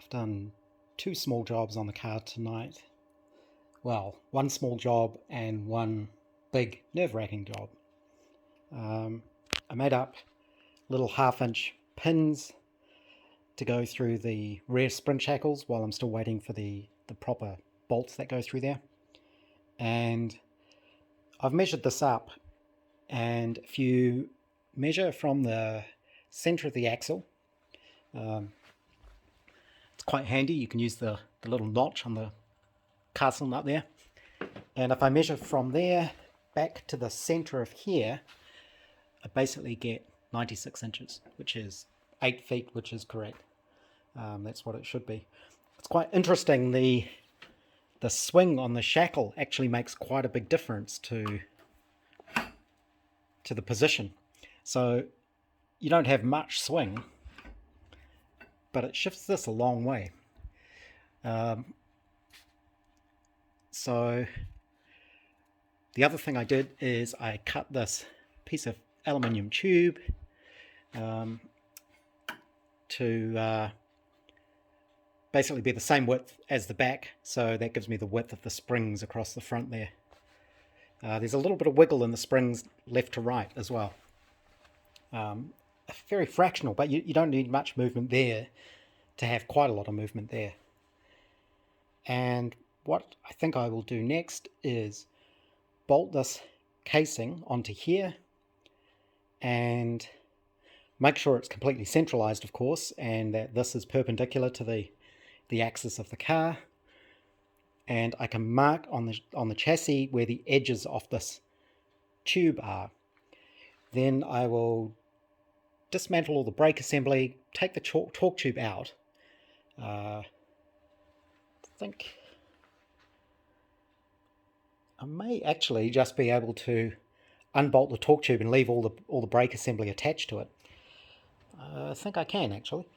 I've done two small jobs on the car tonight. Well, one small job and one big nerve-wracking job. I made up little half-inch pins to go through the rear spring shackles while I'm still waiting for the proper bolts that go through there. And I've measured this up, and if you measure from the center of the axle, it's quite handy. You can use the little notch on the castle nut there. And if I measure from there back to the center of here, I basically get 96 inches, which is 8 feet, which is correct. That's what it should be. It's quite interesting. The swing on the shackle actually makes quite a big difference to the position. So you don't have much swing, but it shifts this a long way. So the other thing I did is I cut this piece of aluminium tube to basically be the same width as the back, so that gives me the width of the springs across the front there. There's a little bit of wiggle in the springs left to right as well. Very fractional, but you don't need much movement there to have quite a lot of movement there. And what I think I will do next is bolt this casing onto here and make sure it's completely centralized, of course, and that this is perpendicular to the axis of the car. And I can mark on the chassis where the edges of this tube are. Then I will dismantle all the brake assembly, take the torque tube out. I think I may actually just be able to unbolt the torque tube and leave all the brake assembly attached to it. I think I can actually.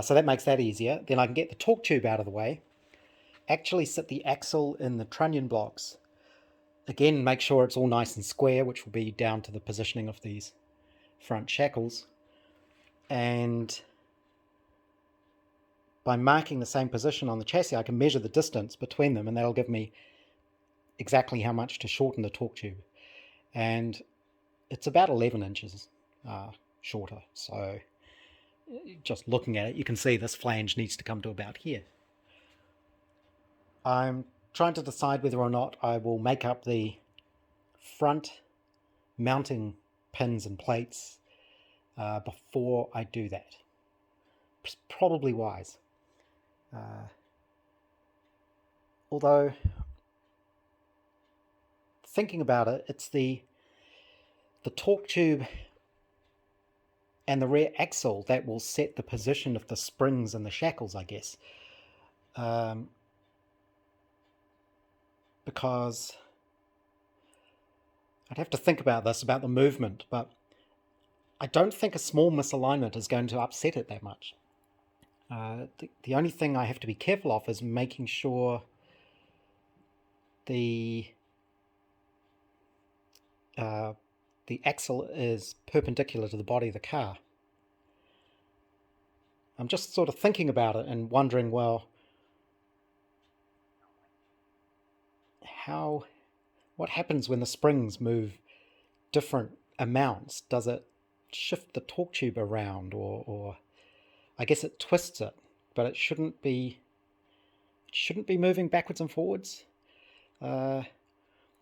So that makes that easier. Then I can get the torque tube out of the way, actually sit the axle in the trunnion blocks. Again, make sure it's all nice and square, which will be down to the positioning of these front shackles. And by marking the same position on the chassis, I can measure the distance between them, and that'll give me exactly how much to shorten the torque tube. And it's about 11 inches shorter. So just looking at it, you can see this flange needs to come to about here. I'm trying to decide whether or not I will make up the front mounting pins and plates before I do that. It's probably wise. Although, thinking about it, it's the torque tube and the rear axle that will set the position of the springs and the shackles, I guess. Because I'd have to think about this, about the movement, but I don't think a small misalignment is going to upset it that much. The only thing I have to be careful of is making sure the axle is perpendicular to the body of the car. I'm just sort of thinking about it and wondering, well, what happens when the springs move different amounts? Does it shift the torque tube around, or I guess it twists it, but it shouldn't be moving backwards and forwards.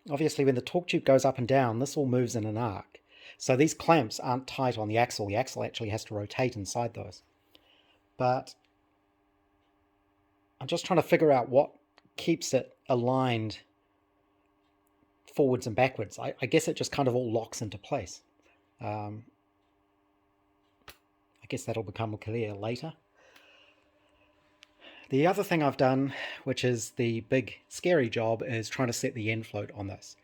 Obviously, when the torque tube goes up and down, this all moves in an arc. So these clamps aren't tight on the axle. The axle actually has to rotate inside those. But I'm just trying to figure out what keeps it aligned forwards and backwards. I guess it just kind of all locks into place. I guess that'll become clear later. The other thing I've done, which is the big scary job, is trying to set the end float on this.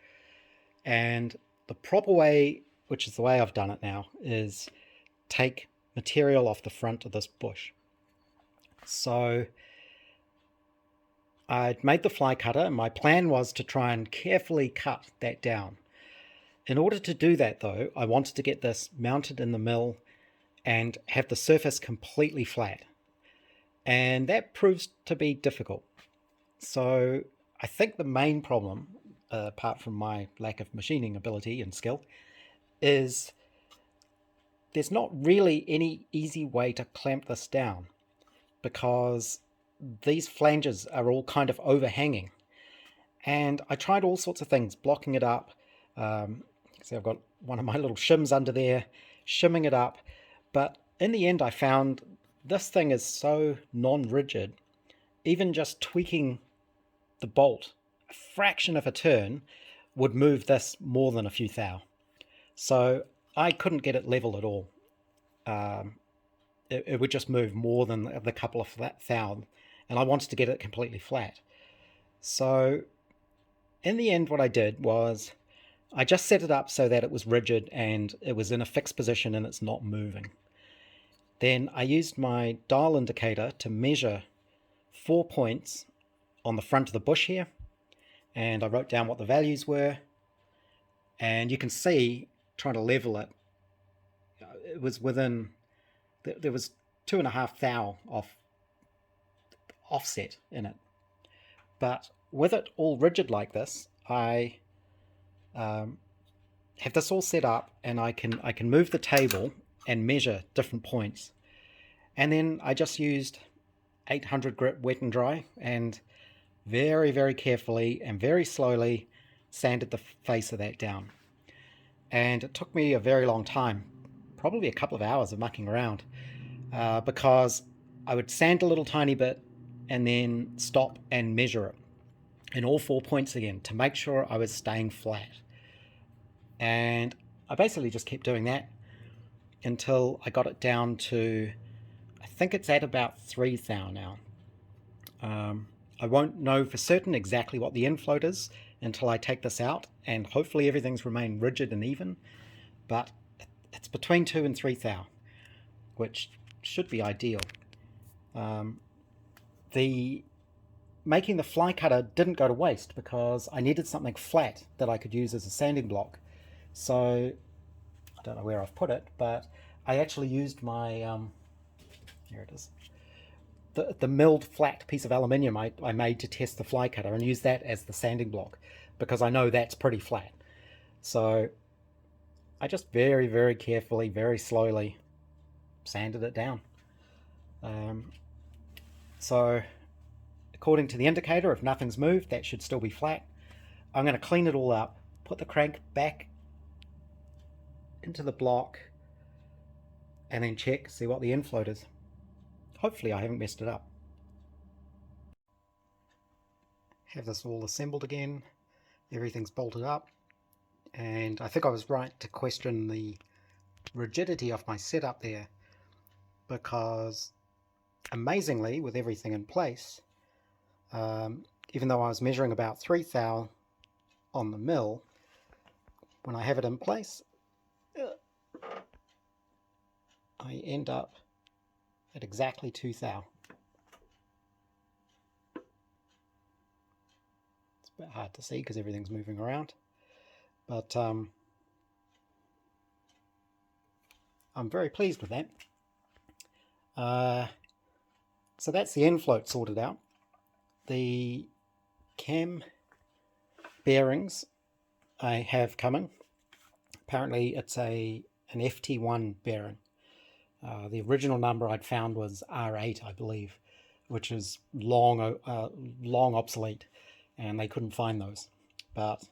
And the proper way, which is the way I've done it now, is take material off the front of this bush. So I'd made the fly cutter, and my plan was to try and carefully cut that down. In order to do that, though, I wanted to get this mounted in the mill and have the surface completely flat. and that proves to be difficult. So I think the main problem, apart from my lack of machining ability and skill, is there's not really any easy way to clamp this down, because these flanges are all kind of overhanging. And I tried all sorts of things, blocking it up. See, I've got one of my little shims under there, shimming it up. But in the end, I found this thing is so non-rigid, even just tweaking the bolt a fraction of a turn would move this more than a few thou. So I couldn't get it level at all. It would just move more than the couple of thou, and I wanted to get it completely flat. So in the end, what I did was I just set it up so that it was rigid and it was in a fixed position and it's not moving. Then I used my dial indicator to measure 4 points on the front of the bush here, and I wrote down what the values were, and you can see, trying to level it, it was within, there was 2.5 thou of offset in it. But with it all rigid like this, I have this all set up, and I can move the table and measure different points. And then I just used 800 grit wet and dry, and very, very carefully and very slowly sanded the face of that down. And it took me a very long time, probably a couple of hours of mucking around, because I would sand a little tiny bit and then stop and measure it in all 4 points again to make sure I was staying flat. And I basically just kept doing that until I got it down to, I think it's at about 3 thou now. I won't know for certain exactly what the infloat is until I take this out, and hopefully everything's remained rigid and even, but it's between 2 and 3 thou, which should be ideal. Making the fly cutter didn't go to waste because I needed something flat that I could use as a sanding block. So I don't know where I've put it, but I actually used my, here it is, the milled flat piece of aluminium I made to test the fly cutter, and used that as the sanding block because I know that's pretty flat. So I just very, very carefully, very slowly sanded it down. So according to the indicator, if nothing's moved, that should still be flat. I'm going to clean it all up, put the crank back into the block, and then check, see what the infloat is. Hopefully I haven't messed it up. Have this all assembled again. Everything's bolted up. And I think I was right to question the rigidity of my setup there, because amazingly, with everything in place, even though I was measuring about 3 thou on the mill, when I have it in place, I end up at exactly 2 thou. It's a bit hard to see because everything's moving around, but I'm very pleased with that. So that's the end float sorted out. The cam bearings I have coming. Apparently it's an FT1 bearing. The original number I'd found was R8, I believe, which is long obsolete, and they couldn't find those. But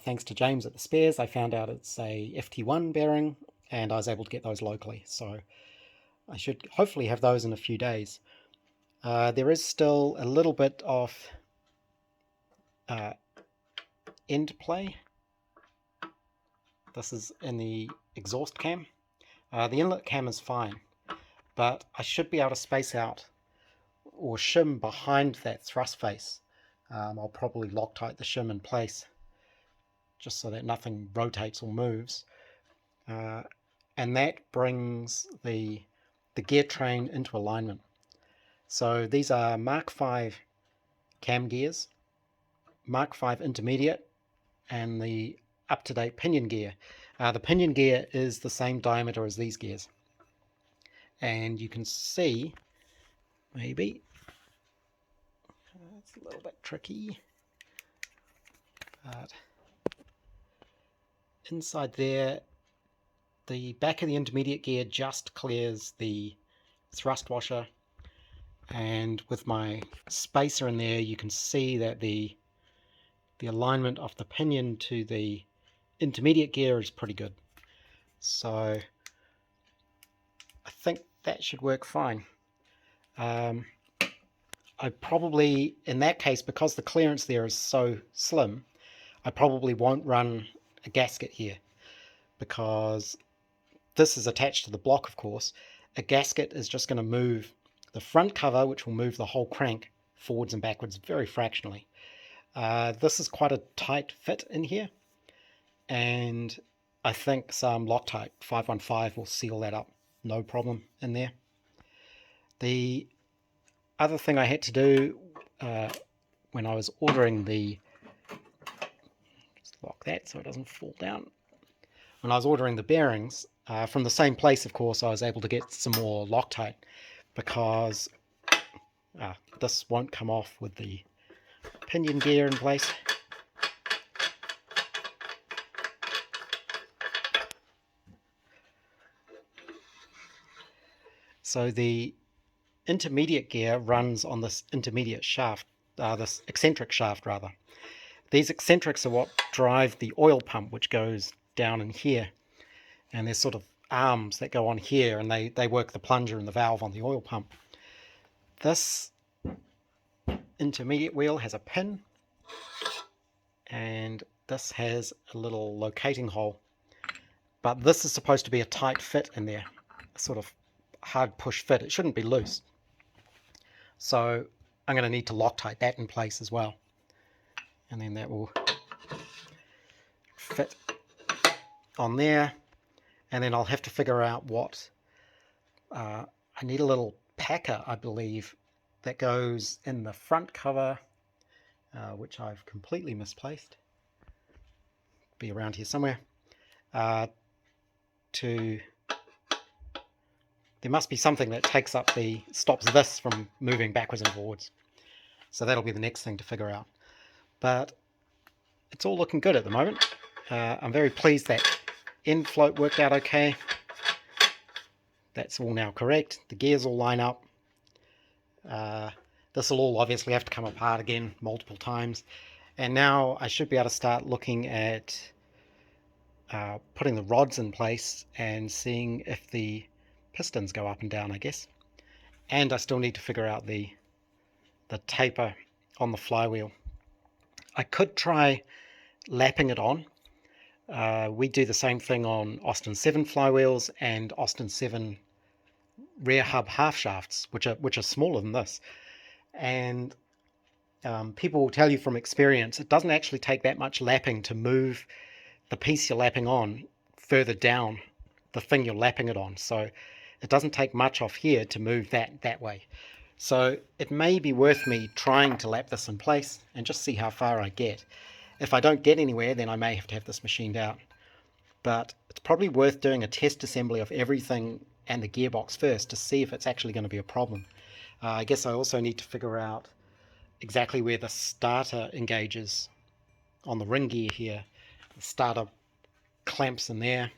thanks to James at the Spares, I found out it's a FT1 bearing, and I was able to get those locally. So I should hopefully have those in a few days. There is still a little bit of end play. This is in the exhaust cam. The inlet cam is fine, but I should be able to space out or shim behind that thrust face. I'll probably Loctite the shim in place just so that nothing rotates or moves. And that brings the gear train into alignment. So these are Mark V cam gears, Mark V intermediate, and the up-to-date pinion gear. The pinion gear is the same diameter as these gears. And you can see maybe. It's a little bit tricky, but inside there, the back of the intermediate gear just clears the thrust washer, and with my spacer in there you can see that the alignment of the pinion to the intermediate gear is pretty good. So I think that should work fine. I probably, in that case, because the clearance there is so slim, I probably won't run a gasket here, because this is attached to the block, of course. A gasket is just going to move the front cover, which will move the whole crank forwards and backwards very fractionally. This is quite a tight fit in here, and I think some Loctite 515 will seal that up, no problem in there. The other thing I had to do when I was ordering the, just lock that so it doesn't fall down. When I was ordering the bearings, from the same place, of course, I was able to get some more Loctite, because this won't come off with the pinion gear in place. So the intermediate gear runs on this intermediate shaft, this eccentric shaft rather. These eccentrics are what drive the oil pump, which goes down in here, and there's sort of arms that go on here, and they work the plunger and the valve on the oil pump. This intermediate wheel has a pin, and this has a little locating hole, but this is supposed to be a tight fit in there, a sort of hard push fit. It shouldn't be loose, so I'm going to need to Loctite that in place as well, and then that will fit on there. And then I'll have to figure out what I need. A little packer, I believe, that goes in the front cover, which I've completely misplaced. Be around here somewhere. There must be something that takes up stops this from moving backwards and forwards. So that'll be the next thing to figure out. But it's all looking good at the moment. I'm very pleased that end float worked out okay. That's all now correct. The gears all line up. This will all obviously have to come apart again multiple times. And now I should be able to start looking at putting the rods in place and seeing if the pistons go up and down, I guess. And I still need to figure out the taper on the flywheel. I could try lapping it on. We do the same thing on Austin 7 flywheels and Austin 7 rear hub half shafts, which are smaller than this. And people will tell you from experience, it doesn't actually take that much lapping to move the piece you're lapping on further down the thing you're lapping it on. So it doesn't take much off here to move that way. So it may be worth me trying to lap this in place and just see how far I get. If I don't get anywhere, then I may have to have this machined out. But it's probably worth doing a test assembly of everything and the gearbox first to see if it's actually going to be a problem. I guess I also need to figure out exactly where the starter engages on the ring gear here. The starter clamps in there,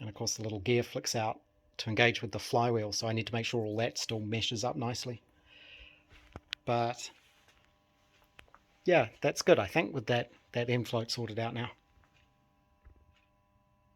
and of course the little gear flicks out to engage with the flywheel, so I need to make sure all that still meshes up nicely. But yeah, that's good, I think, with that end float sorted out now.